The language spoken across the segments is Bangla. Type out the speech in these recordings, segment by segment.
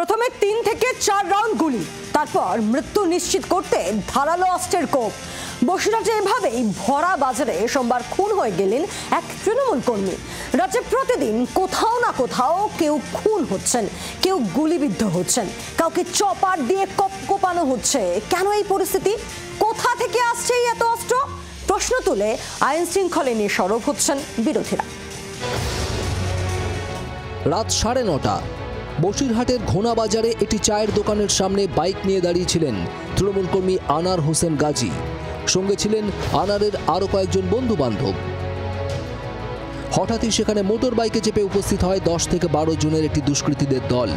প্রথমে 3 থেকে 4 রাউন্ড গুলি, তারপর মৃত্যু নিশ্চিত করতে ধারালো অস্ত্রের কোপ। বসিরহাটে এভাবেই ভরা বাজারে সোমবার খুন হয়ে গেলেন এক তৃণমূল কর্মী। রাজ্যে প্রতিদিন কোথাও না কোথাও কেউ খুন হচ্ছেন, কেউ গুলিবিদ্ধ হচ্ছেন, কাউকে চপার দিয়ে কোপানো হচ্ছে। কেন এই পরিস্থিতি? কোথা থেকে আসছে এই এত অস্ত্র? প্রশ্ন তুলে আইন শৃঙ্খলা নিয়ে সরব হচ্ছেন বিরোধীরা। রাত 9:30 বসিরহাটের ঘোনা বাজারে একটি চায়ের দোকানের সামনে বাইক নিয়ে দাঁড়িয়েছিলেন তৃণমূল কর্মী আনার হোসেন গাজী। সঙ্গে ছিলেন আনারের আরও কয়েকজন বন্ধু বান্ধব। হঠাৎই সেখানে মোটর বাইকে চেপে উপস্থিত হয় 10 থেকে 12 জনের একটি দুষ্কৃতীদের দল।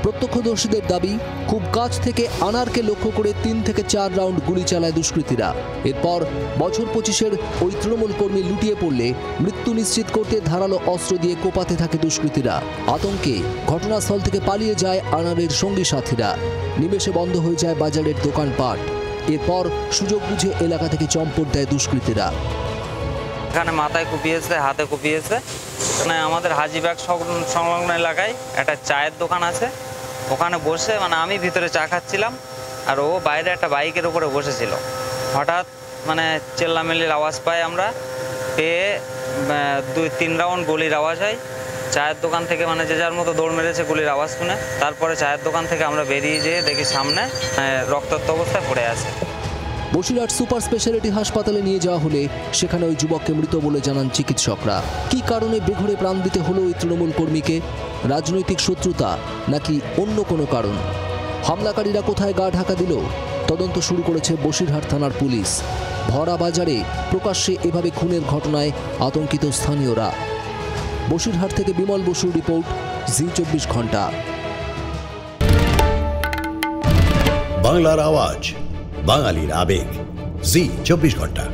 প্রত্যক্ষদর্শীদের দাবি, খুব কাছ থেকে আনারকে লক্ষ্য করে 3 থেকে 4 রাউন্ড গুলি চালায় দুষ্কৃতীরা। এরপর বছর 25-এর ওই তৃণমূল কর্মী লুটিয়ে পড়লে মৃত্যু নিশ্চিত করতে ধারালো অস্ত্র দিয়ে কোপাতে থাকে দুষ্কৃতীরা। আতঙ্কে ঘটনাস্থল থেকে পালিয়ে যায় আনারের সঙ্গী সাথীরা। নিমেষে বন্ধ হয়ে যায় বাজারের দোকানপাট। এরপর সুযোগ বুঝে এলাকা থেকে চম্পট দেয় দুষ্কৃতীরা। এখানে মাথায় কুপিয়েছে, হাতে কুপিয়েছে। মানে আমাদের হাজিবাগ সংলগ্ন এলাকায় একটা চায়ের দোকান আছে, ওখানে বসে আমি ভিতরে চা খাচ্ছিলাম আর ও বাইরে একটা বাইকের উপরে বসেছিল। হঠাৎ চেল্লামেল্লির আওয়াজ পাই আমরা, পেয়ে 2-3 রাউন্ড গুলির আওয়াজ হয়। চায়ের দোকান থেকে যে যার মতো দৌড় মেরেছে গুলির আওয়াজ শুনে। তারপরে চায়ের দোকান থেকে আমরা বেরিয়ে যেয়ে দেখি সামনে রক্তাক্ত অবস্থায় পড়ে আছে। বসিরহাট সুপার স্পেশালিটি হাসপাতালে নিয়ে যাওয়া হলে সেখানে ওই যুবককে মৃত বলে জানান চিকিৎসকরা। কী কারণে বেঘরে প্রাণ দিতে হলো ওই তৃণমূল কর্মীকে? রাজনৈতিক শত্রুতা নাকি অন্য কোনো কারণ? হামলাকারীরা কোথায় গা ঢাকা দিল? তদন্ত শুরু করেছে বসিরহাট থানার পুলিশ। ভরা বাজারে প্রকাশ্যে এভাবে খুনের ঘটনায় আতঙ্কিত স্থানীয়রা। বসিরহাট থেকে বিমল বসুর রিপোর্ট, জি 24 ঘন্টা। বাংলার আওয়াজ, বাঙালির আবেগ, জি 24 ঘন্টা।